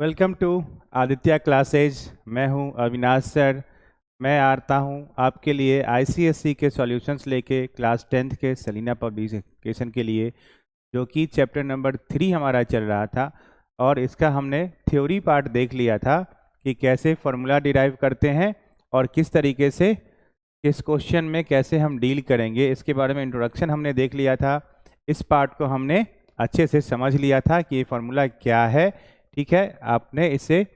Welcome to Aditya classes. मैं हूं Avinash sir. मैं आता हूं आपके लिए आईसीएसई के सॉल्यूशंस लेके क्लास 10th के सलीना पब्लिकेशन के लिए, जो कि चैप्टर नंबर 3 हमारा चल रहा था। और इसका हमने थ्योरी पार्ट देख लिया था कि कैसे फार्मूला डिराइव करते हैं और किस तरीके से इस क्वेश्चन में कैसे हम डील करेंगे, इसके बारे में इंट्रोडक्शन हमने देख लिया था। इस पार्ट को हमने अच्छे से समझ लिया था कि ये फार्मूला क्या है। ठीक है, आपने इसे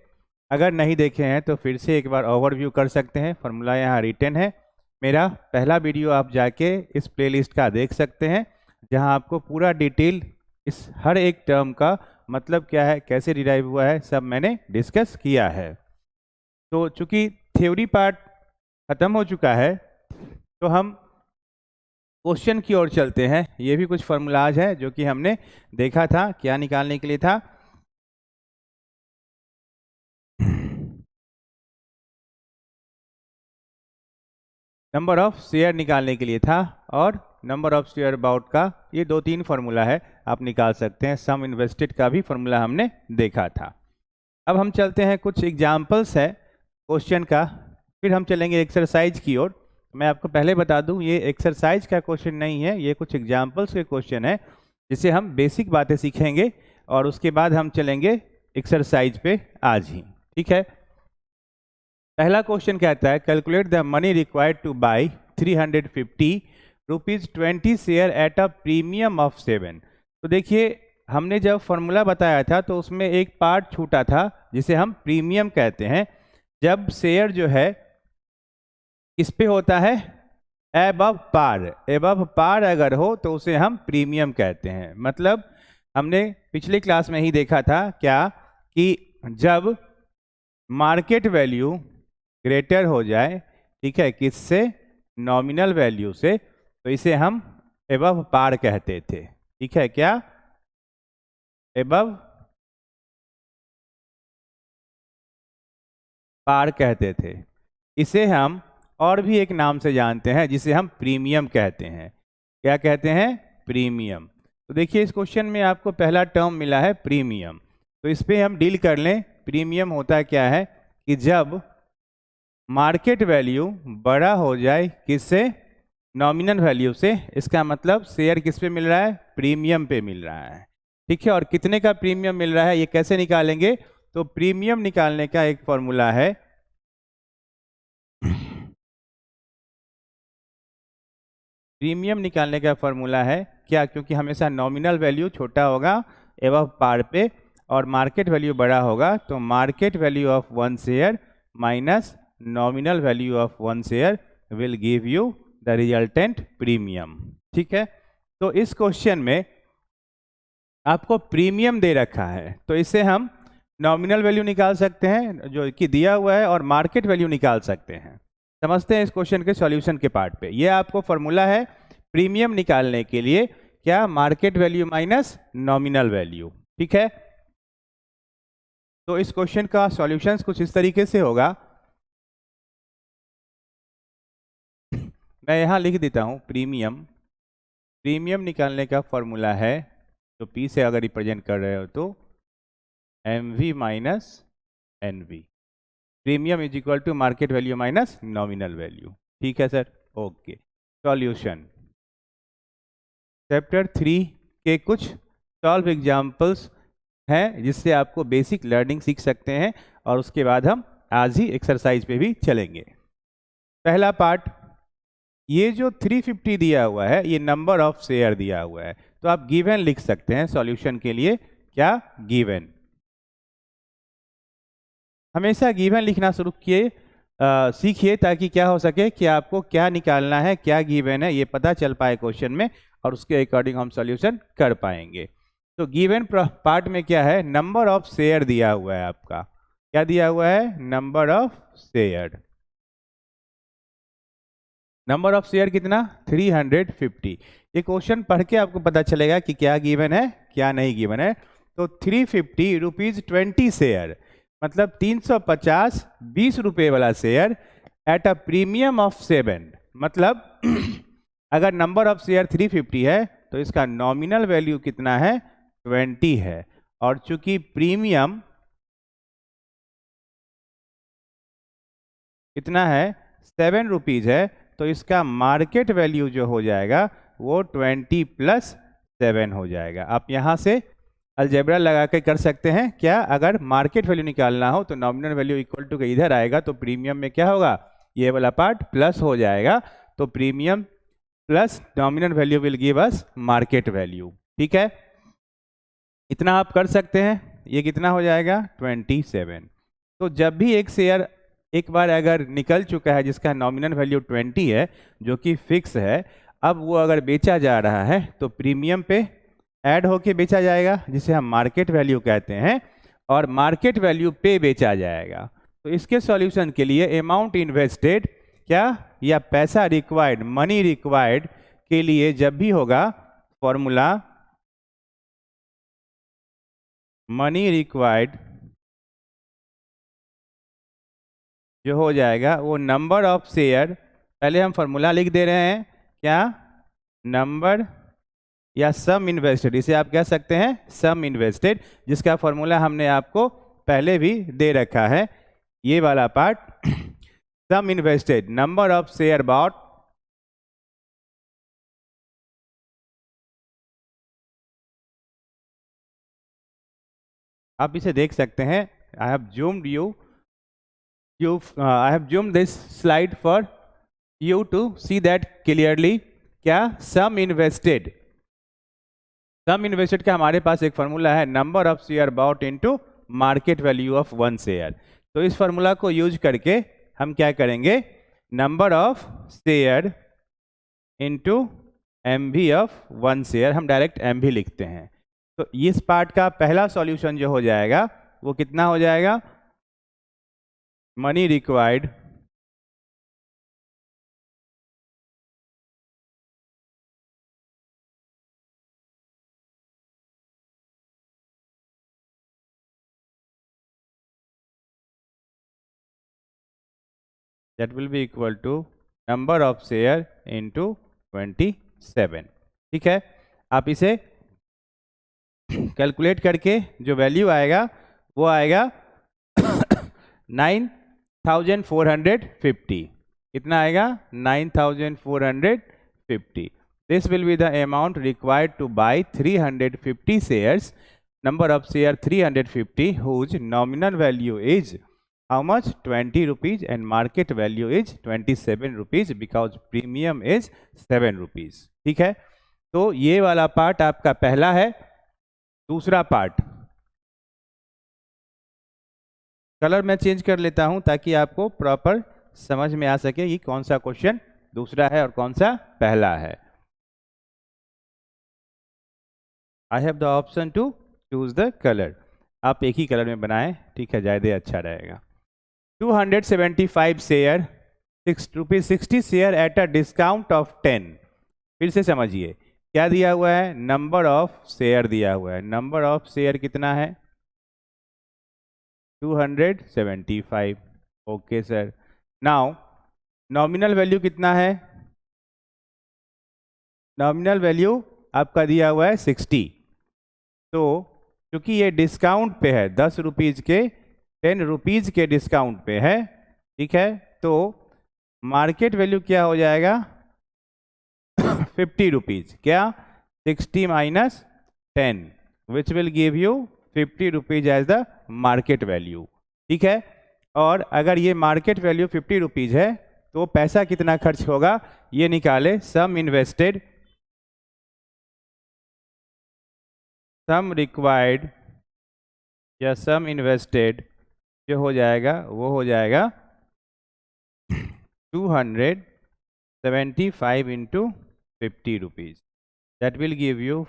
अगर नहीं देखे हैं तो फिर से एक बार ओवरव्यू कर सकते हैं। फार्मूला यहाँ रिटन है। मेरा पहला वीडियो आप जाके इस प्लेलिस्ट का देख सकते हैं, जहाँ आपको पूरा डिटेल इस हर एक टर्म का मतलब क्या है, कैसे डिराइव हुआ है, सब मैंने डिस्कस किया है। तो चूंकि थ्योरी पार्ट खत्म हो चुका है, तो हम क्वेश्चन की ओर चलते हैं। ये भी कुछ फार्मूलाज है जो कि हमने देखा था। क्या निकालने के लिए था? नंबर ऑफ शेयर निकालने के लिए था, और नंबर ऑफ शेयर अबाउट का ये 2-3 फार्मूला है, आप निकाल सकते हैं। सम इन्वेस्टेड का भी फार्मूला हमने देखा था। अब हम चलते हैं, कुछ एग्जाम्पल्स है क्वेश्चन का, फिर हम चलेंगे एक्सरसाइज की ओर। मैं आपको पहले बता दूं, ये एक्सरसाइज का क्वेश्चन नहीं है, ये कुछ एग्जाम्पल्स के क्वेश्चन है, जिसे हम बेसिक बातें सीखेंगे और उसके बाद हम चलेंगे एक्सरसाइज पे आज ही। ठीक है, पहला क्वेश्चन कहता है calculate the money required two by 350 rupees 20 share at a premium of 7। तो देखिए, हमने जब फॉर्मूला बताया था तो उसमें एक पार्ट छूटा था जिसे हम प्रीमियम कहते हैं। जब शेयर जो है इस पे होता है एबव पार, एबव पार अगर हो तो उसे हम प्रीमियम कहते हैं। मतलब हमने पिछली क्लास में ही देखा था क्या, कि जब मार्केट वैल्यू ग्रेटर हो जाए, ठीक है, किससे? नॉमिनल वैल्यू से, तो इसे हम एबव पार कहते थे। ठीक है, क्या? एबव पार कहते थे। इसे हम और भी एक नाम से जानते हैं जिसे हम प्रीमियम कहते हैं। क्या कहते हैं? प्रीमियम। तो देखिए, इस क्वेश्चन में आपको पहला टर्म मिला है प्रीमियम, तो इस पे हम डील कर लें। प्रीमियम होता क्या है कि जब मार्केट वैल्यू बड़ा हो जाए किससे? नॉमिनल वैल्यू से। इसका मतलब शेयर किस पे मिल रहा है? प्रीमियम पे मिल रहा है। ठीक है, और कितने का प्रीमियम मिल रहा है ये कैसे निकालेंगे? तो प्रीमियम निकालने का एक फॉर्मूला है, प्रीमियम निकालने का फॉर्मूला है क्या, क्योंकि हमेशा नॉमिनल वैल्यू छोटा होगा एबव पार पे और मार्केट वैल्यू बड़ा होगा, तो market value of 1 share minus nominal value of 1 share will give you the resultant premium. ठीक है, तो इस क्वेश्चन में आपको प्रीमियम दे रखा है, तो इसे हम नॉमिनल वैल्यू निकाल सकते हैं जो कि दिया हुआ है, और मार्केट वैल्यू निकाल सकते हैं। समझते हैं इस क्वेश्चन के सॉल्यूशन के पार्ट पे। ये आपको फॉर्मूला है प्रीमियम निकालने के लिए, क्या? Market value minus nominal value. ठीक है, तो इस क्वेश्चन का सॉल्यूशन कुछ इस तरीके से होगा। मैं यहाँ लिख देता हूँ प्रीमियम। प्रीमियम निकालने का फॉर्मूला है, तो पी से अगर रिप्रेजेंट कर रहे हो तो M V minus N V. Premium is equal to market value minus nominal value. ठीक है सर, ओके। सॉल्यूशन चैप्टर 3 के कुछ सॉल्व एग्जाम्पल्स हैं जिससे आपको बेसिक लर्निंग सीख सकते हैं, और उसके बाद हम आज ही एक्सरसाइज पे भी चलेंगे। पहला पार्ट, ये जो 350 दिया हुआ है ये नंबर ऑफ शेयर दिया हुआ है, तो आप गिवन लिख सकते हैं सॉल्यूशन के लिए। क्या? गिवन। हमेशा गिवन लिखना शुरू किए सीखिए, ताकि क्या हो सके कि आपको क्या निकालना है, क्या गिवन है, ये पता चल पाए क्वेश्चन में, और उसके अकॉर्डिंग हम सॉल्यूशन कर पाएंगे। तो गिवन पार्ट में क्या है? नंबर ऑफ शेयर दिया हुआ है आपका। क्या दिया हुआ है? Number of share. Number of share कितना? 350। ये क्वेश्चन पढ़ के आपको पता चलेगा कि क्या गिवन है, क्या नहीं गिवन है। तो 350 रुपीज 20 शेयर, मतलब 350 20 रुपये वाला share at a premium of 7। मतलब अगर नंबर ऑफ शेयर 350 है तो इसका नॉमिनल वैल्यू कितना है? 20 है, और चूंकि प्रीमियम कितना है 7 रुपीज़ है, तो इसका मार्केट वैल्यू जो हो जाएगा वो 20 + 7 हो जाएगा। आप यहाँ से अलजेब्रा लगा के कर सकते हैं क्या, अगर मार्केट वैल्यू निकालना हो तो नॉमिनल वैल्यू इक्वल टू के इधर आएगा, तो प्रीमियम में क्या होगा, ये वाला पार्ट प्लस हो जाएगा, तो premium plus nominal value will give us market value. ठीक है, इतना आप कर सकते हैं। ये कितना हो जाएगा 27। तो जब भी एक शेयर एक बार अगर निकल चुका है जिसका नॉमिनल वैल्यू 20 है, जो कि फिक्स है, अब वो अगर बेचा जा रहा है तो प्रीमियम पे ऐड होके बेचा जाएगा, जिसे हम मार्केट वैल्यू कहते हैं, और मार्केट वैल्यू पे बेचा जाएगा। तो इसके सॉल्यूशन के लिए अमाउंट इन्वेस्टेड क्या, या पैसा रिक्वायर्ड, मनी रिक्वायर्ड के लिए जब भी होगा फॉर्मूला मनी रिक्वायर्ड जो हो जाएगा वो नंबर ऑफ शेयर, पहले हम फॉर्मूला लिख दे रहे हैं क्या, नंबर या सम इन्वेस्टेड, इसे आप कह सकते हैं सम इन्वेस्टेड, जिसका फॉर्मूला हमने आपको पहले भी दे रखा है, ये वाला part sum invested number of share bought आप इसे देख सकते हैं। I have zoomed I have zoomed this slide for you to see that clearly। क्या सम इन्वेस्टेड का हमारे पास एक फॉर्मूला है number of share bought into market value of 1 share. तो इस फॉर्मूला को यूज करके हम क्या करेंगे, number of share into MV of 1 share, हम डायरेक्ट MV लिखते हैं। तो इस पार्ट का पहला सॉल्यूशन जो हो जाएगा वो कितना हो जाएगा, money required that will be equal to number of share into 27। ठीक है, आप इसे कैलकुलेट करके जो वैल्यू आएगा वो आएगा 9450। कितना आएगा 9450। This will be the amount required to buy 350 shares, number of share 350 whose nominal value is how much 20 rupees and market value is 27 rupees because premium is 7 rupees। ठीक है, तो ये वाला पार्ट आपका पहला है। दूसरा पार्ट कलर मैं चेंज कर लेता हूं ताकि आपको प्रॉपर समझ में आ सके कि कौन सा क्वेश्चन दूसरा है और कौन सा पहला है। I have the option to choose the colour, आप एक ही कलर में बनाएं, ठीक है, ज़्यादा अच्छा रहेगा। 275 share ₹60 share at a discount of 10। फिर से समझिए क्या दिया हुआ है, नंबर ऑफ शेयर दिया हुआ है। नंबर ऑफ शेयर कितना है 275। Okay sir, now nominal value कितना है, नॉमिनल वैल्यू आपका दिया हुआ है 60। तो क्योंकि ये डिस्काउंट पे है 10 रुपीज़ के 10 रुपीज़ के डिस्काउंट पे है, ठीक है, तो मार्केट वैल्यू क्या हो जाएगा 50 रुपीज़, क्या 60 minus 10 which will give you 50 rupees as the market value. ठीक है, और अगर ये मार्केट वैल्यू 50 रुपीज़ है तो पैसा कितना खर्च होगा ये निकाले, सम इन्वेस्टेड सम रिक्वायर्ड या सम इन्वेस्टेड जो हो जाएगा वो हो जाएगा 275 into 50 rupees, that will give you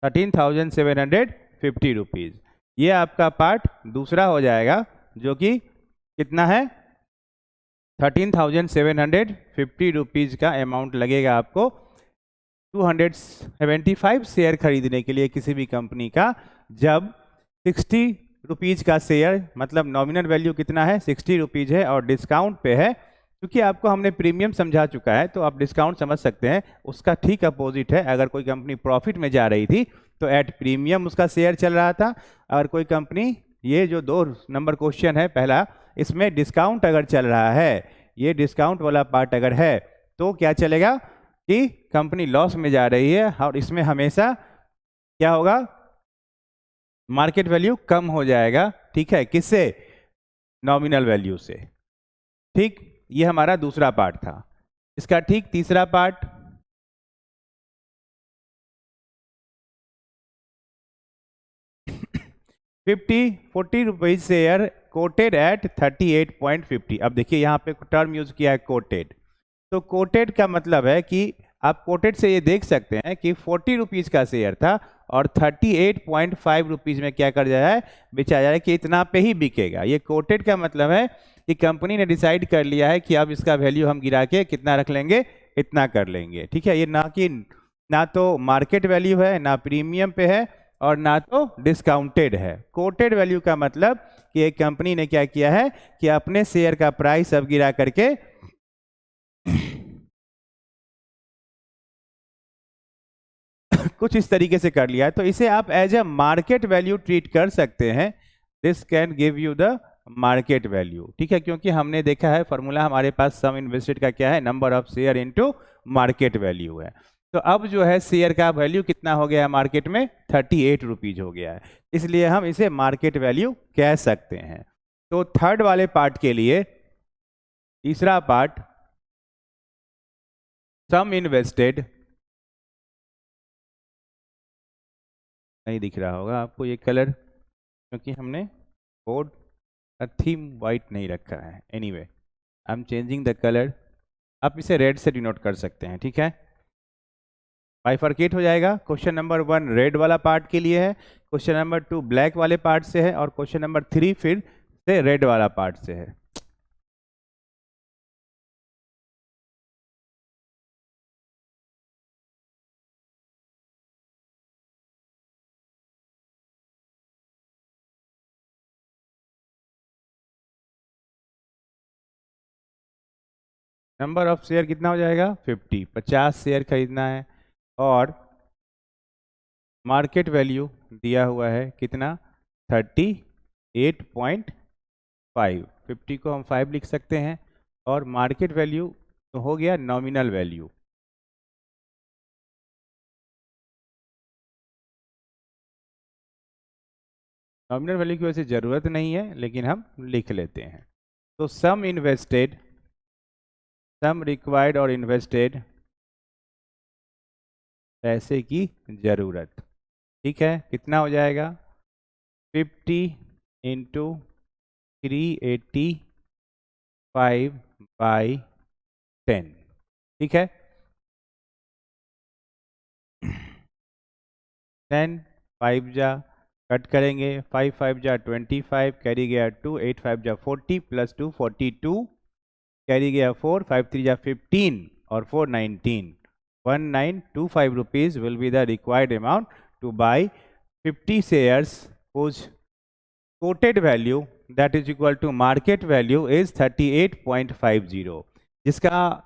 13,750 rupees. ये आपका पार्ट दूसरा हो जाएगा जो कि कितना है 13,750 रुपीज़ का अमाउंट लगेगा आपको 275 शेयर खरीदने के लिए किसी भी कंपनी का। जब 60 रुपीज़ का शेयर, मतलब नॉमिनल वैल्यू कितना है 60 रुपीज़ है और डिस्काउंट पे है क्योंकि आपको हमने प्रीमियम समझा चुका है तो आप डिस्काउंट समझ सकते हैं, उसका ठीक अपोजिट है। अगर कोई कंपनी प्रॉफिट में जा रही थी तो एट प्रीमियम उसका शेयर चल रहा था, और कोई कंपनी, ये जो 2 नंबर क्वेश्चन है पहला, इसमें डिस्काउंट अगर चल रहा है, ये डिस्काउंट वाला पार्ट अगर है तो क्या चलेगा कि कंपनी लॉस में जा रही है, और इसमें हमेशा क्या होगा, मार्केट वैल्यू कम हो जाएगा। ठीक है, किससे? नॉमिनल वैल्यू से। ठीक, ये हमारा दूसरा पार्ट था। इसका ठीक तीसरा पार्ट, ₹40 शेयर कोटेड एट 38.50। अब देखिए यहाँ पे टर्म यूज किया है कोटेड। तो कोटेड का मतलब है कि आप कोटेड से ये देख सकते हैं कि ₹40 का शेयर था और 38.5 रुपीज में क्या कर जाए, बेचा जाए, कि इतना पे ही बिकेगा। ये कोटेड का मतलब है कि कंपनी ने डिसाइड कर लिया है कि अब इसका वैल्यू हम गिरा के कितना रख लेंगे, इतना कर लेंगे। ठीक है, ये ना कि ना तो मार्केट वैल्यू है, ना प्रीमियम पे है, और ना तो डिस्काउंटेड है। कोटेड वैल्यू का मतलब कि एक कंपनी ने क्या किया है कि अपने शेयर का प्राइस अब गिरा करके कुछ इस तरीके से कर लिया है, तो इसे आप as a market value treat कर सकते हैं। This can give you the market value. ठीक है, क्योंकि हमने देखा है फॉर्मूला हमारे पास सम इन्वेस्टेड का क्या है, number of share into market value है। तो अब जो है शेयर का वैल्यू कितना हो गया है मार्केट में, 38 रुपीज हो गया है, इसलिए हम इसे मार्केट वैल्यू कह सकते हैं। तो थर्ड वाले पार्ट के लिए तीसरा पार्ट, सम इन्वेस्टेड, नहीं दिख रहा होगा आपको ये कलर, क्योंकि हमने बोर्ड का थीम वाइट नहीं रखा है। Anyway, I am changing the colour. आप इसे रेड से डिनोट कर सकते हैं। ठीक है, बाइफरकेट हो जाएगा। क्वेश्चन नंबर 1 रेड वाला पार्ट के लिए है, क्वेश्चन नंबर 2 ब्लैक वाले पार्ट से है, और क्वेश्चन नंबर 3 फिर से रेड वाला पार्ट से है। नंबर ऑफ शेयर कितना हो जाएगा, 50, 50 शेयर खरीदना है, और मार्केट वैल्यू दिया हुआ है कितना, 38.5। 50 को हम 5 लिख सकते हैं, और मार्केट वैल्यू तो हो गया नॉमिनल वैल्यू। नॉमिनल वैल्यू की वैसे ज़रूरत नहीं है, लेकिन हम लिख लेते हैं। तो सम इन्वेस्टेड, सम रिक्वायर्ड और इन्वेस्टेड, पैसे की ज़रूरत। ठीक है, कितना हो जाएगा, 50 इंटू 385/10। ठीक है, 10 5 जा कट करेंगे, 5 5 जा 25, कैरी गया 2, 8 5 जा 40, प्लस 2 42, कैरी गया 4, 5 3 जा 15, और 4 19। 1925 rupees will be the required amount to buy 50 shares whose quoted value that is equal to market value is 38.50, जिसका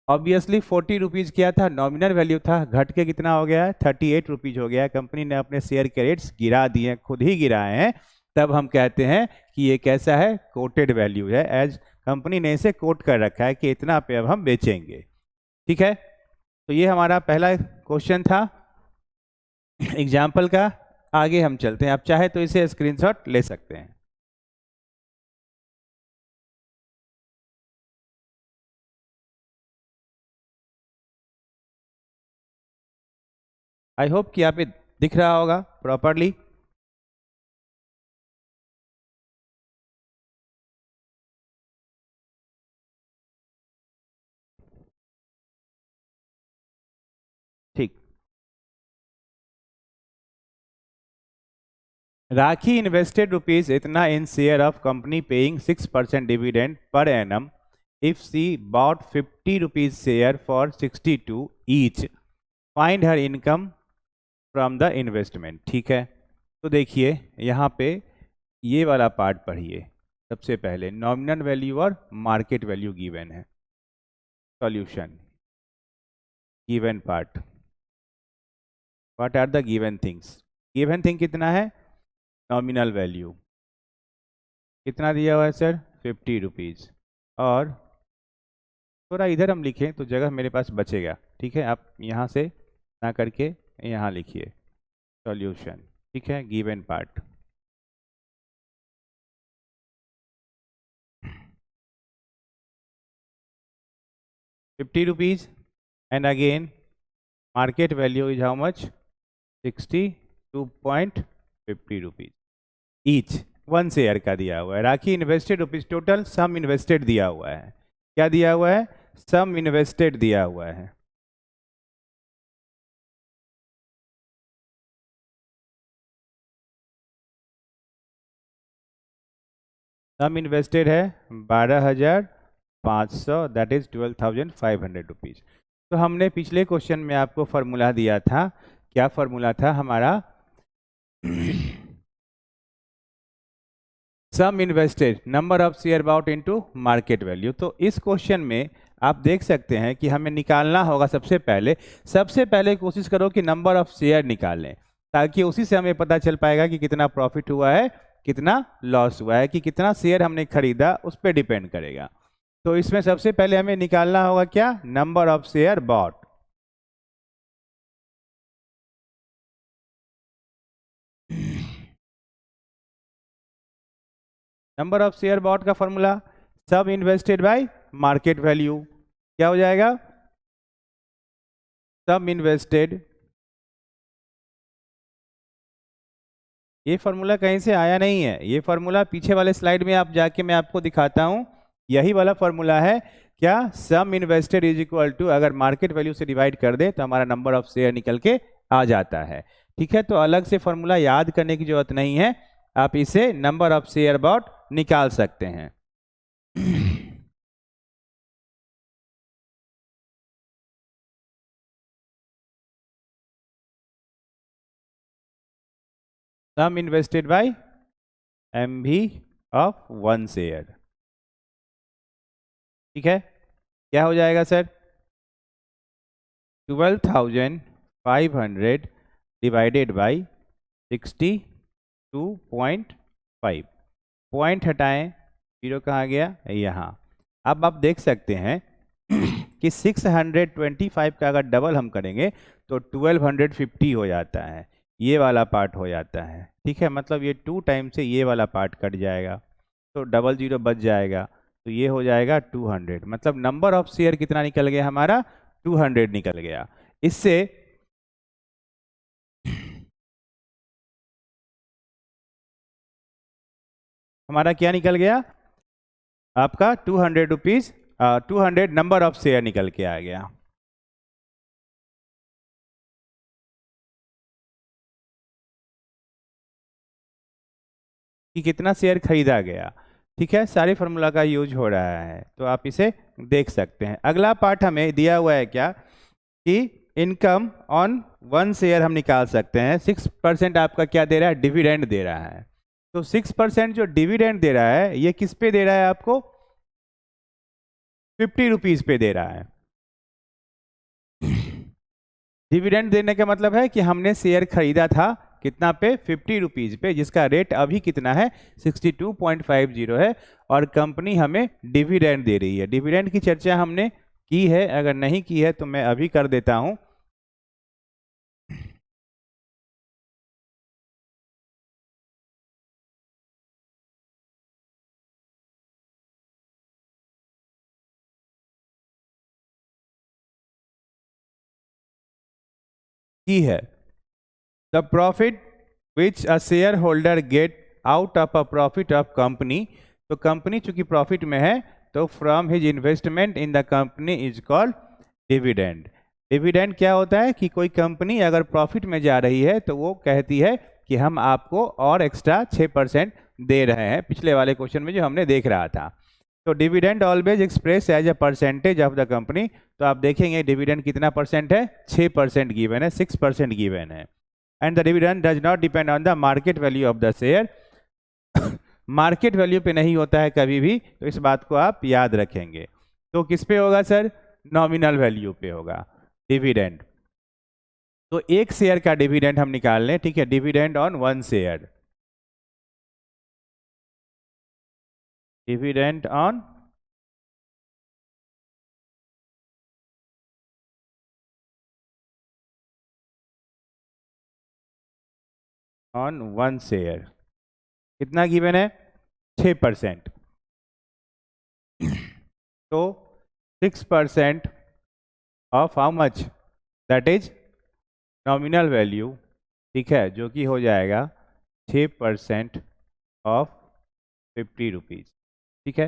ऑब्वियसली 40 रुपीज़ क्या था, नॉमिनल वैल्यू था, घट के कितना हो गया है, 38 रुपीज़ हो गया। कंपनी ने अपने शेयर के रेट्स गिरा दिए, खुद ही गिराए हैं, तब हम कहते हैं कि ये कैसा है, कोटेड वैल्यू है, एज कंपनी ने इसे कोट कर रखा है कि इतना पे अब हम बेचेंगे। ठीक है, तो ये हमारा पहला क्वेश्चन था एग्जाम्पल का। आगे हम चलते हैं, आप चाहे तो इसे स्क्रीनशॉट ले सकते हैं। आई होप कि यहाँ पे दिख रहा होगा प्रॉपरली। ठीक, राखी इन्वेस्टेड रुपीज इतना in share of company paying 6% dividend per annum if she bought 50 rupees share for 62 each, find her income from the investment. ठीक है, तो देखिए यहाँ पे ये वाला पार्ट पढ़िए। सबसे पहले नॉमिनल वैल्यू और मार्केट वैल्यू गिवन है। Solution, given part, what are the given things. Given thing कितना है, नॉमिनल वैल्यू कितना दिया हुआ है सर, 50 रुपीज़। और थोड़ा इधर हम लिखें तो जगह मेरे पास बचेगा, ठीक है। आप यहाँ से ना करके यहाँ लिखिए सॉल्यूशन, ठीक है। Given part, ₹50 and again market value is how much, 62.50 rupees each, 1 share का दिया हुआ है। Rakhi invested rupees, total sum invested दिया हुआ है। क्या दिया हुआ है, सम इन्वेस्टेड दिया हुआ है। सम इन्वेस्टेड है 12,500, दैट इज 12,500 रुपीज। तो हमने पिछले क्वेश्चन में आपको फॉर्मूला दिया था, क्या फॉर्मूला था हमारा, sum invested number of share bought into market value. तो इस क्वेश्चन में आप देख सकते हैं कि हमें निकालना होगा सबसे पहले कोशिश करो कि नंबर ऑफ शेयर निकालें, ताकि उसी से हमें पता चल पाएगा कि कितना प्रॉफिट हुआ है, कितना लॉस हुआ है, कि कितना शेयर हमने खरीदा उस पर डिपेंड करेगा। तो इसमें सबसे पहले हमें निकालना होगा क्या, number of share bought. Number of share bought का फॉर्मूला सब इन्वेस्टेड बाय मार्केट वैल्यू, क्या हो जाएगा, सब इन्वेस्टेड, ये फॉर्मूला कहीं से आया नहीं है, ये फॉर्मूला पीछे वाले स्लाइड में आप जाके मैं आपको दिखाता हूं, यही वाला फॉर्मूला है। क्या, सम इन्वेस्टेड इज इक्वल टू, अगर मार्केट वैल्यू से डिवाइड कर दे तो हमारा नंबर ऑफ शेयर निकल के आ जाता है, ठीक है। तो अलग से फॉर्मूला याद करने की जरूरत नहीं है, आप इसे नंबर ऑफ शेयर बॉट निकाल सकते हैं। Sum invested by MV of 1 share, ठीक है। क्या हो जाएगा सर, 12,500 डिवाइडेड बाई 62.5, पॉइंट हटाएं, जीरो कहाँ गया, यहाँ। अब आप देख सकते हैं कि 625 का अगर डबल हम करेंगे तो 1250 हो जाता है, ये वाला पार्ट हो जाता है, ठीक है। मतलब ये 2 टाइम से ये वाला पार्ट कट जाएगा, तो डबल जीरो बच जाएगा, तो ये हो जाएगा 200। मतलब नंबर ऑफ शेयर कितना निकल गया हमारा, 200 निकल गया। इससे हमारा क्या निकल गया, आपका 200 रुपीज, 200 नंबर ऑफ शेयर निकल के आ गया। कि कितना शेयर खरीदा गया, ठीक है। सारे फार्मूला का यूज हो रहा है, तो आप इसे देख सकते हैं। अगला पार्ट हमें दिया हुआ है क्या, कि इनकम ऑन 1 शेयर हम निकाल सकते हैं। 6% आपका क्या दे रहा है, डिविडेंड दे रहा है। तो 6% जो डिविडेंड दे रहा है, ये किस पे दे रहा है आपको, 50 रुपीज पे दे रहा है। डिविडेंड देने का मतलब है कि हमने शेयर खरीदा था कितना पे, 50 रुपीज पे, जिसका रेट अभी कितना है, 62.50 है, और कंपनी हमें डिविडेंड दे रही है। डिविडेंड की चर्चा हमने की है, अगर नहीं की है तो मैं अभी कर देता हूं। की है, the profit which a share holder get out of a profit of company. तो कंपनी चूंकि प्रॉफिट में है, तो from his investment in the company is called dividend. Dividend क्या होता है कि कोई कंपनी अगर प्रॉफिट में जा रही है तो वो कहती है कि हम आपको और एक्स्ट्रा 6% दे रहे हैं, पिछले वाले क्वेश्चन में जो हमने देख रहा था। तो dividend always express as a percentage of the company. तो आप देखेंगे डिविडेंड कितना परसेंट है, 6% गिवन है, 6% गिवन है। And the dividend does not depend on the market value of the share. Market value पे नहीं होता है कभी भी, तो इस बात को आप याद रखेंगे। तो किस पे होगा सर? नॉमिनल वैल्यू पे होगा डिविडेंड। तो एक शेयर का डिविडेंड हम निकाल लें, ठीक है, dividend on 1 share, dividend on 1 share कितना गिवन है? 6%। तो 6% of how much? That is nominal value, ठीक है, जो कि हो जाएगा 6% ऑफ 50 रुपीज़, ठीक है।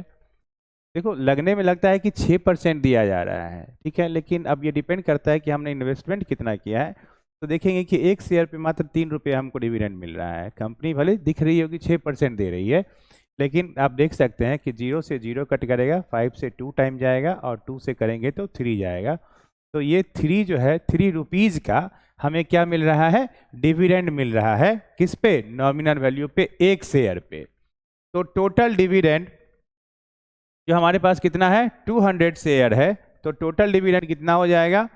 देखो लगने में लगता है कि 6% दिया जा रहा है, ठीक है, लेकिन अब ये डिपेंड करता है कि हमने इन्वेस्टमेंट कितना किया है। तो देखेंगे कि एक शेयर पे मात्र 3 रुपये हमको डिविडेंड मिल रहा है। कंपनी भले दिख रही होगी 6% दे रही है, लेकिन आप देख सकते हैं कि 0 से 0 कट करेगा, 5 से 2 टाइम जाएगा और 2 से करेंगे तो 3 जाएगा। तो ये 3 जो है 3 रुपीज़ का हमें क्या मिल रहा है? डिविडेंड मिल रहा है। किस पे? नॉमिनल वैल्यू पे, एक शेयर पे। तो टोटल डिविडेंड जो हमारे पास कितना है? 200 शेयर है, तो टोटल डिविडेंड कितना हो जाएगा?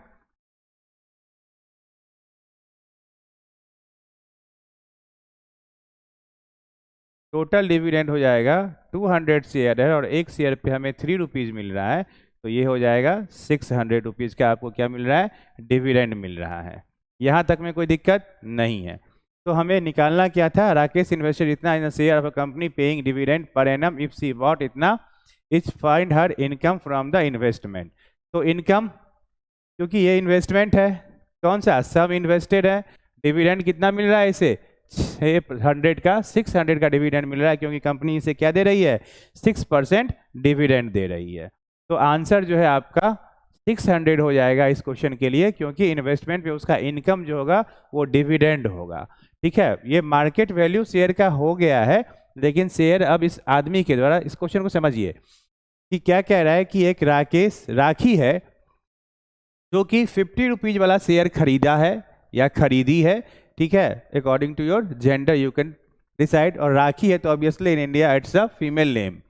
टोटल डिविडेंड हो जाएगा 200 शेयर है और एक शेयर पे हमें 3 रुपीज़ मिल रहा है, तो ये हो जाएगा 600 रुपीज़ का आपको क्या मिल रहा है? डिविडेंड मिल रहा है। यहाँ तक में कोई दिक्कत नहीं है। तो हमें निकालना क्या था? राकेश इन्वेस्टेड इतना in share of a company paying dividend per annum if she bought इतना, is find her income from the investment. तो इनकम, क्योंकि ये इन्वेस्टमेंट है, कौन सा? सब इन्वेस्टेड है। डिविडेंड कितना मिल रहा है इसे? 600 का डिविडेंड मिल रहा है, क्योंकि कंपनी इसे क्या दे रही है? 6% डिविडेंड दे रही है। तो आंसर जो है आपका 600 हो जाएगा इस क्वेश्चन के लिए, क्योंकि इन्वेस्टमेंट पे उसका इनकम जो होगा वो डिविडेंड होगा, ठीक है। ये मार्केट वैल्यू शेयर का हो गया है, लेकिन शेयर अब इस आदमी के द्वारा, इस क्वेश्चन को समझिए कि क्या कह रहा है कि एक राखी है जो कि 50 रुपीज वाला शेयर खरीदा है या खरीदी है, ठीक है, according to your gender you can decide. और राखी है तो obviously in India it's a female name.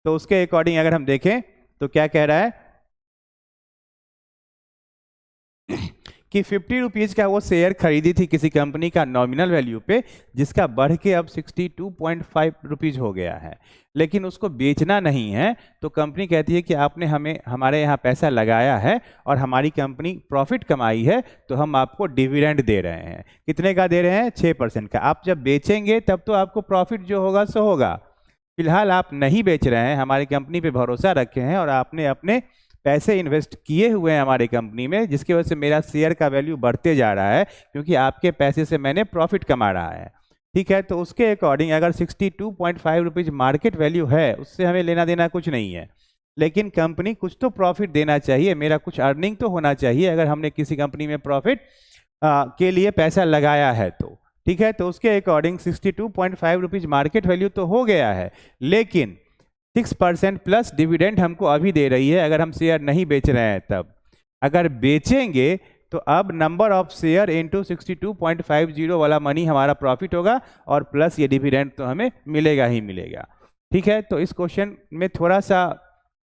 तो उसके अकॉर्डिंग अगर हम देखें तो क्या कह रहा है कि 50 रुपीज़ का वो शेयर खरीदी थी किसी कंपनी का नॉमिनल वैल्यू पे, जिसका बढ़ के अब 62.5 रुपीज़ हो गया है, लेकिन उसको बेचना नहीं है। तो कंपनी कहती है कि आपने हमारे यहाँ पैसा लगाया है और हमारी कंपनी प्रॉफिट कमाई है, तो हम आपको डिविडेंड दे रहे हैं। कितने का दे रहे हैं? 6% का। आप जब बेचेंगे तब तो आपको प्रॉफिट जो होगा सो होगा। फिलहाल आप नहीं बेच रहे हैं, हमारी कंपनी पे भरोसा रखे हैं और आपने अपने पैसे इन्वेस्ट किए हुए हैं हमारी कंपनी में, जिसकी वजह से मेरा शेयर का वैल्यू बढ़ते जा रहा है, क्योंकि आपके पैसे से मैंने प्रॉफिट कमा रहा है, ठीक है। तो उसके अकॉर्डिंग अगर 62.5 रुपीज़ मार्केट वैल्यू है, उससे हमें लेना देना कुछ नहीं है, लेकिन कंपनी कुछ तो प्रॉफिट देना चाहिए, मेरा कुछ अर्निंग तो होना चाहिए अगर हमने किसी कंपनी में प्रॉफिट के लिए पैसा लगाया है तो, ठीक है। तो उसके अकॉर्डिंग 62.5 रुपीज़ मार्केट वैल्यू तो हो गया है, लेकिन 6% प्लस डिविडेंड हमको अभी दे रही है अगर हम शेयर नहीं बेच रहे हैं तब। अगर बेचेंगे तो अब नंबर ऑफ शेयर इंटू 62.50 वाला मनी हमारा प्रॉफिट होगा और प्लस ये डिविडेंड तो हमें मिलेगा ही मिलेगा, ठीक है। तो इस क्वेश्चन में थोड़ा सा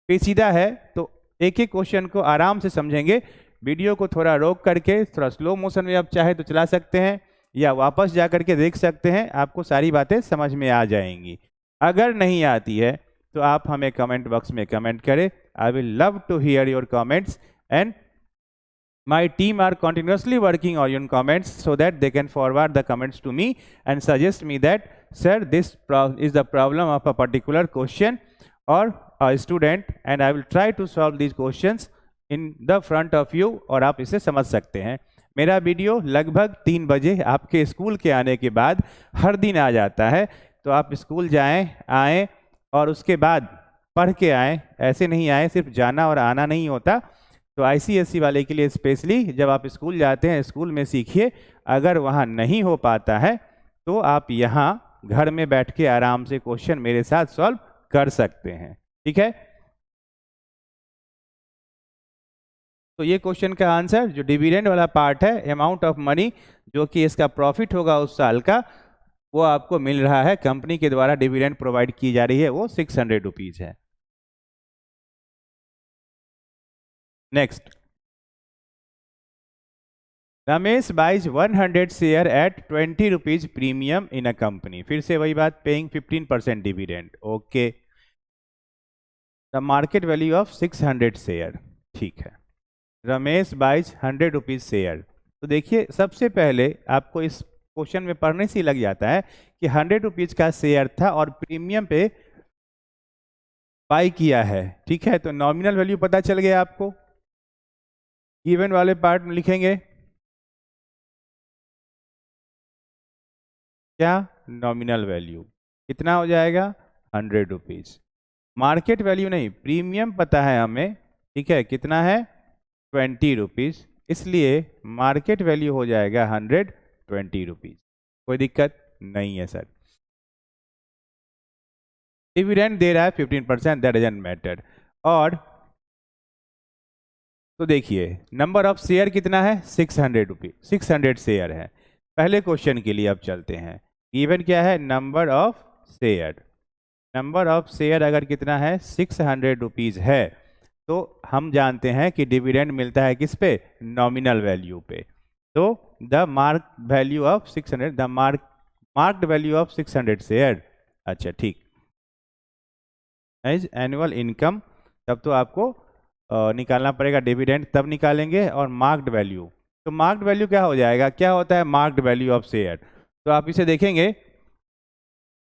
पेचीदा है, तो एक एक क्वेश्चन को आराम से समझेंगे। वीडियो को थोड़ा रोक करके थोड़ा स्लो मोशन में आप चाहे तो चला सकते हैं या वापस जा करके देख सकते हैं, आपको सारी बातें समझ में आ जाएंगी। अगर नहीं आती है तो आप हमें कमेंट बॉक्स में कमेंट करें। I will love to hear your comments and my team are continuously working on your comments so that they can forward the comments to me and suggest me that sir this is the problem of a particular question or a student and I will try to solve these questions in the front of you और आप इसे समझ सकते हैं। मेरा video लगभग 3 बजे आपके स्कूल के आने के बाद हर दिन आ जाता है, तो आप स्कूल आएँ और उसके बाद पढ़ के आएँ, ऐसे नहीं आए सिर्फ जाना और आना नहीं होता। तो ICSE वाले के लिए स्पेशली जब आप स्कूल जाते हैं स्कूल में सीखिए, अगर वहाँ नहीं हो पाता है तो आप यहाँ घर में बैठ के आराम से क्वेश्चन मेरे साथ सॉल्व कर सकते हैं, ठीक है। तो ये क्वेश्चन का आंसर जो डिविडेंड वाला पार्ट है, अमाउंट ऑफ मनी जो कि इसका प्रॉफिट होगा उस साल का, वो आपको मिल रहा है, कंपनी के द्वारा डिविडेंड प्रोवाइड की जा रही है, वो 600 रुपीज है। Next, Ramesh buys 100 share at 20 rupees premium in a company. फिर से वही बात, paying 15% dividend. Okay, the market value of 600 share, ठीक है। Ramesh buys 100 rupees share. तो देखिए, सबसे पहले आपको इस क्वेश्चन में पढ़ने से ही लग जाता है कि 100 रुपीज का शेयर था और प्रीमियम पे बाई किया है, ठीक है। तो नॉमिनल वैल्यू पता चल गया आपको। गिवन वाले पार्ट में लिखेंगे क्या, नॉमिनल वैल्यू कितना हो जाएगा, 100 रुपीज। मार्केट वैल्यू नहीं, प्रीमियम पता है हमें, ठीक है, कितना है, 20 रुपीज, इसलिए मार्केट वैल्यू हो जाएगा 120 रुपीज। कोई दिक्कत नहीं है सर। डिविडेंड दे रहा है 15%, दैट डजंट मैटर। और तो देखिए, नंबर ऑफ शेयर कितना है, 600 रुपीज, 600 शेयर है। पहले क्वेश्चन के लिए अब चलते हैं। गिवन क्या है, number of share. Number of share अगर कितना है, 600 रुपीज है, तो हम जानते हैं कि डिविडेंड मिलता है किस पे, नॉमिनल वैल्यू पे। तो the mark value of 600, the marked value of 600 share. अच्छा ठीक, एज एनुअल इनकम, तब तो आपको निकालना पड़ेगा डिविडेंड, तब निकालेंगे। और मार्क्ड वैल्यू, तो मार्क्ड वैल्यू क्या हो जाएगा, क्या होता है मार्क्ड वैल्यू ऑफ शेयर। तो आप इसे देखेंगे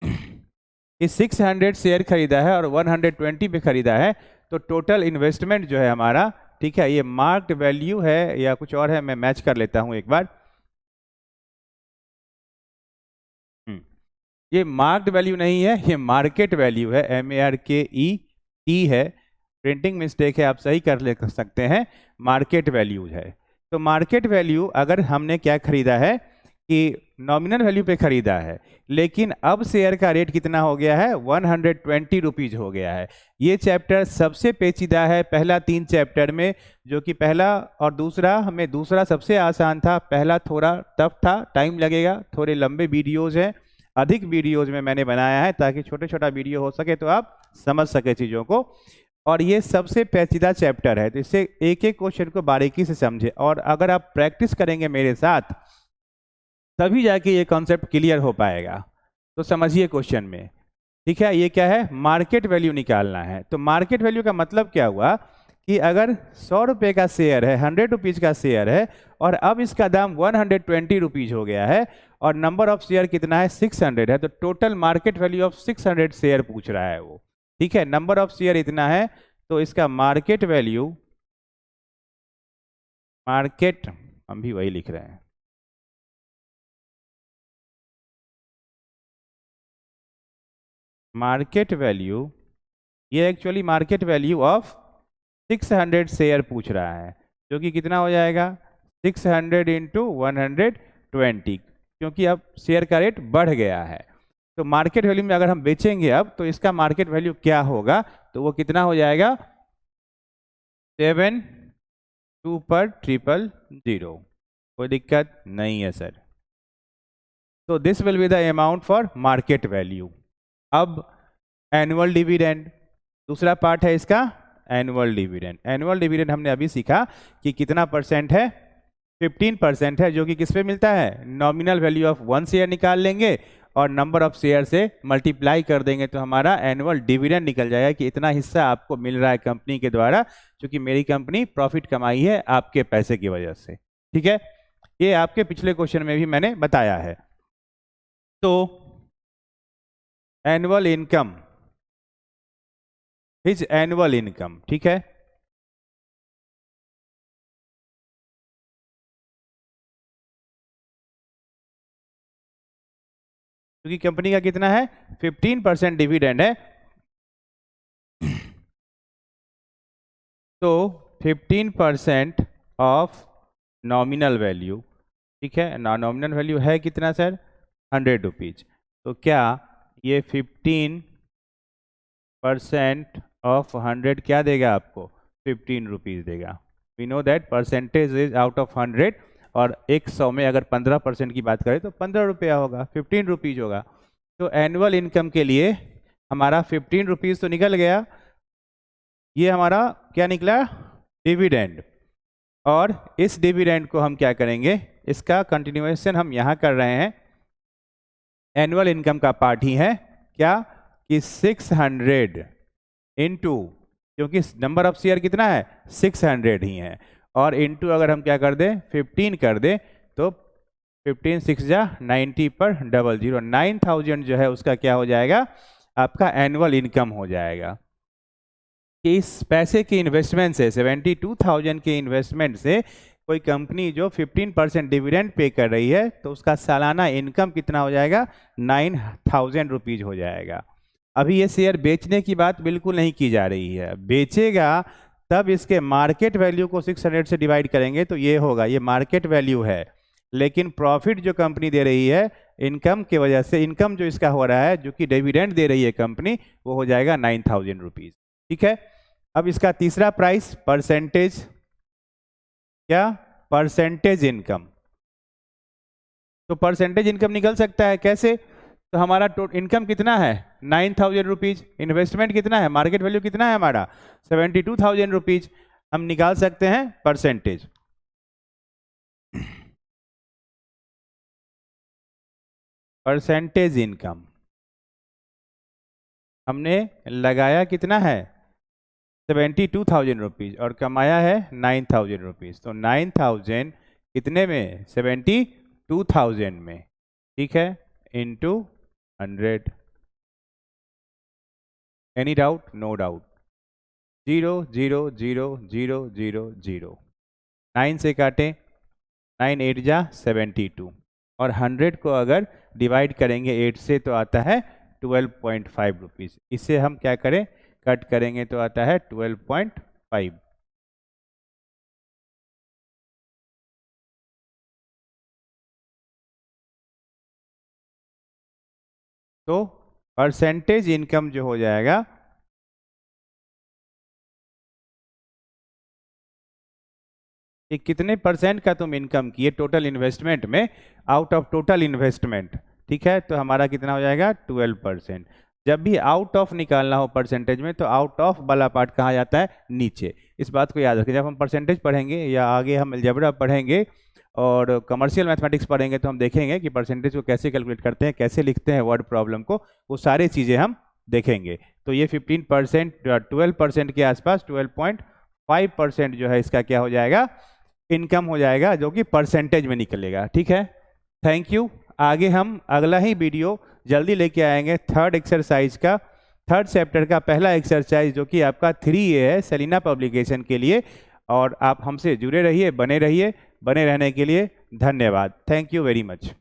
कि 600 शेयर खरीदा है और 120 पे खरीदा है, तो टोटल इन्वेस्टमेंट जो है हमारा, ठीक है, ये मार्क्ड वैल्यू है या कुछ और है, मैं मैच कर लेता हूं एक बार। ये मार्क्ड वैल्यू नहीं है, ये मार्केट वैल्यू है, MARKET है, प्रिंटिंग मिस्टेक है, आप सही कर सकते हैं, मार्केट वैल्यू है। तो मार्केट वैल्यू अगर हमने क्या खरीदा है कि नॉमिनल वैल्यू पे खरीदा है, लेकिन अब शेयर का रेट कितना हो गया है, 120 रुपीज हो गया है। ये चैप्टर सबसे पेचीदा है पहला 3 चैप्टर में, जो कि पहला और दूसरा, हमें दूसरा सबसे आसान था, पहला थोड़ा टफ था, टाइम लगेगा, थोड़े लंबे वीडियोज हैं, अधिक वीडियोज में मैंने बनाया है ताकि छोटे छोटा वीडियो हो सके तो आप समझ सके चीज़ों को। और ये सबसे पेचीदा चैप्टर है, तो इससे एक एक क्वेश्चन को बारीकी से समझे, और अगर आप प्रैक्टिस करेंगे मेरे साथ तभी जाके ये कॉन्सेप्ट क्लियर हो पाएगा। तो समझिए क्वेश्चन में, ठीक है, ये क्या है, मार्केट वैल्यू निकालना है। तो मार्केट वैल्यू का मतलब क्या हुआ कि अगर 100 रुपये का शेयर है, 100 रुपीज़ का शेयर है, और अब इसका दाम 120 रुपीज़ हो गया है, और नंबर ऑफ शेयर कितना है, 600 है, तो total market value of 600 share पूछ रहा है वो, ठीक है। नंबर ऑफ शेयर इतना है, तो इसका मार्केट वैल्यू, मार्केट, हम भी वही लिख रहे हैं, मार्केट वैल्यू, ये actually market value of 600 share पूछ रहा है, जो कि कितना हो जाएगा, 600 इंटू 120, क्योंकि अब शेयर का रेट बढ़ गया है। तो मार्केट वैल्यू में अगर हम बेचेंगे अब, तो इसका मार्केट वैल्यू क्या होगा, तो वो कितना हो जाएगा, 72 पर 000। कोई दिक्कत नहीं है सर। तो this will be the amount for market value. अब एनुअल डिविडेंड, दूसरा पार्ट है इसका, एनुअल डिविडेंड। एनुअल डिविडेंड हमने अभी सीखा कि कितना परसेंट है, 15% है, जो कि किस पे मिलता है, नॉमिनल वैल्यू ऑफ 1 शेयर निकाल लेंगे और नंबर ऑफ शेयर से मल्टीप्लाई कर देंगे, तो हमारा एनुअल डिविडेंड निकल जाएगा कि इतना हिस्सा आपको मिल रहा है कंपनी के द्वारा, क्योंकि मेरी कंपनी प्रॉफिट कमाई है आपके पैसे की वजह से, ठीक है। ये आपके पिछले क्वेश्चन में भी मैंने बताया है। तो annual income, his annual income, ठीक है, क्योंकि कंपनी का कितना है, 15% डिविडेंड है, तो 15% ऑफ नॉमिनल वैल्यू, ठीक है, नॉमिनल वैल्यू है कितना सर, 100 रुपीज। तो क्या ये 15% ऑफ 100 क्या देगा आपको, 15 रुपीज देगा। We know that percentage is out of 100, और 100 में अगर 15% की बात करें तो 15 रुपया होगा, 15 रुपीज़ होगा। तो एनुअल इनकम के लिए हमारा 15 रुपीज़ तो निकल गया, ये हमारा क्या निकला, डिविडेंड। और इस डिविडेंड को हम क्या करेंगे, इसका कंटिन्यूएशन हम यहाँ कर रहे हैं, एनुअल इनकम का पार्ट ही है क्या कि 600 इंटू, क्योंकि नंबर ऑफ शेयर कितना है 600 ही है, और इंटू अगर हम क्या कर दें 15 कर दें तो 15 6 जा 90 पर 00, 9000 जो है उसका क्या हो जाएगा, आपका एनुअल इनकम हो जाएगा। कि इस पैसे के इन्वेस्टमेंट से 72,000 के इन्वेस्टमेंट से कोई कंपनी जो 15% डिविडेंड पे कर रही है तो उसका सालाना इनकम कितना हो जाएगा, 9,000 रुपीज़ हो जाएगा। अभी ये शेयर बेचने की बात बिल्कुल नहीं की जा रही है, बेचेगा तब इसके मार्केट वैल्यू को 600 से डिवाइड करेंगे तो ये होगा, ये मार्केट वैल्यू है, लेकिन प्रॉफिट जो कंपनी दे रही है इनकम के वजह से, इनकम जो इसका हो रहा है जो कि डिविडेंड दे रही है कंपनी, वो हो जाएगा 9,000 रुपीज़। ठीक है, अब इसका तीसरा प्राइस परसेंटेज, क्या परसेंटेज इनकम। तो परसेंटेज इनकम निकल सकता है कैसे, तो हमारा इनकम कितना है 9,000 रुपीज़, इन्वेस्टमेंट कितना है, मार्केट वैल्यू कितना है हमारा 72,000 रुपीज़, हम निकाल सकते हैं परसेंटेज। परसेंटेज इनकम हमने लगाया कितना है 72,000 रुपीज़ और कमाया है 9,000 रुपीज़, तो 9,000 कितने में 72,000 में, ठीक है, into 100। Any doubt, no doubt, 0 0 0 0 0 0, 9 से काटें, 9 8 जा 72, और 100 को अगर डिवाइड करेंगे 8 से तो आता है 12.5 रुपीज़। इसे हम क्या करें, कट करेंगे तो आता है 12.5। तो परसेंटेज इनकम जो हो जाएगा कि कितने परसेंट का तुम इनकम किए टोटल इन्वेस्टमेंट में, आउट ऑफ टोटल इन्वेस्टमेंट, ठीक है, तो हमारा कितना हो जाएगा 12%। जब भी आउट ऑफ निकालना हो परसेंटेज में तो आउट ऑफ वाला पार्ट कहाँ जाता है, नीचे। इस बात को याद रखें, जब हम परसेंटेज पढ़ेंगे या आगे हम अलजेब्रा पढ़ेंगे और कमर्शियल मैथमेटिक्स पढ़ेंगे तो हम देखेंगे कि परसेंटेज को कैसे कैलकुलेट करते हैं, कैसे लिखते हैं वर्ड प्रॉब्लम को, वो सारी चीज़ें हम देखेंगे। तो ये 15% 12% के आसपास 12.5% जो है इसका क्या हो जाएगा, इनकम हो जाएगा, जो कि परसेंटेज में निकलेगा। ठीक है, थैंक यू। आगे हम अगला ही वीडियो जल्दी लेके आएंगे थर्ड एक्सरसाइज का, थर्ड चैप्टर का पहला एक्सरसाइज जो कि आपका 3A है सेलिना पब्लिकेशन के लिए। और आप हमसे जुड़े रहिए, बने रहिए। बने रहने के लिए धन्यवाद। Thank you very much.